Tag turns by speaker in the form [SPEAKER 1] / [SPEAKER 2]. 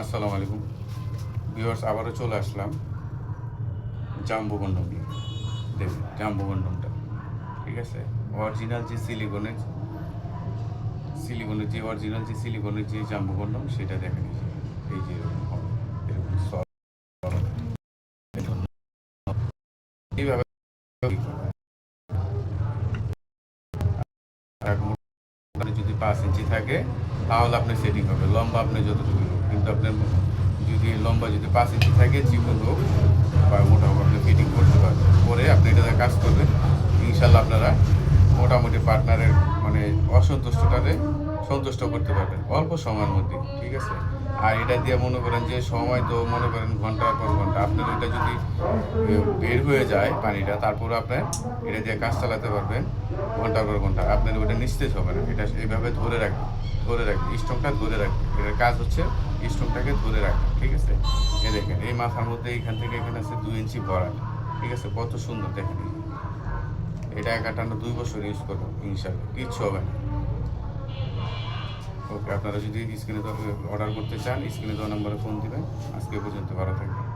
[SPEAKER 1] আসসালামু আলাইকুম ভিউয়ার্স, আবারও চলে আসলাম জাম্বো কন্ডম নিয়ে। দেখুন জাম্বো কন্ডমটা, ঠিক আছে। অরিজিনাল যে সিলিকনের যে জাম্বো কন্ডম, সেটা দেখেন। এই যে এরকম হবে, এরকম সফট। এইভাবে যদি 5 ইঞ্চি থাকে তাহলে আপনার সেটিং হবে। লম্বা আপনি যতটুকু হোক, কিন্তু আপনার যদি লম্বা যদি 5 ইঞ্চি থাকে, চিকন হোক বা মোটা হোক, আপনি ফিটিং করতে পারবেন। করে আপনি এটাতে কাজ করবেন, ইনশাল্লাহ আপনারা মোটামুটি পার্টনারের মানে অসন্তুষ্টটারে সন্তুষ্ট করতে পারবেন অল্প সময়ের মধ্যে, ঠিক আছে। আর এটা দিয়ে মনে করেন যে সময় তো মনে করেন ঘন্টার পর ঘন্টা, আপনার এটা যদি বের হয়ে যায় পানিটা, তারপর আপনার এটা দিয়ে কাজ চালাতে পারবেন ঘন্টার পর ঘন্টা। আপনার ওটা নিস্তেজ হবে না। এটা এইভাবে ধরে রাখবে, স্টোনটা ধরে রাখবে। এটার কাজ হচ্ছে স্টোনটাকে ধরে রাখা, ঠিক আছে। এ দেখেন, এই মাথার মধ্যে এইখান থেকে এখানে আছে 2 ইঞ্চি ভরা, ঠিক আছে। কত সুন্দর দেখেন। এটা টানা 2 বছর ইউজ করবো, ইনশাল্লাহ কিচ্ছু হবে না। ওকে, আপনারা যদি স্ক্রিনে অর্ডার করতে চান, স্ক্রিনে দেওয়া নাম্বারে ফোন দিবেন। আজকে পর্যন্ত ভালো থাকবেন।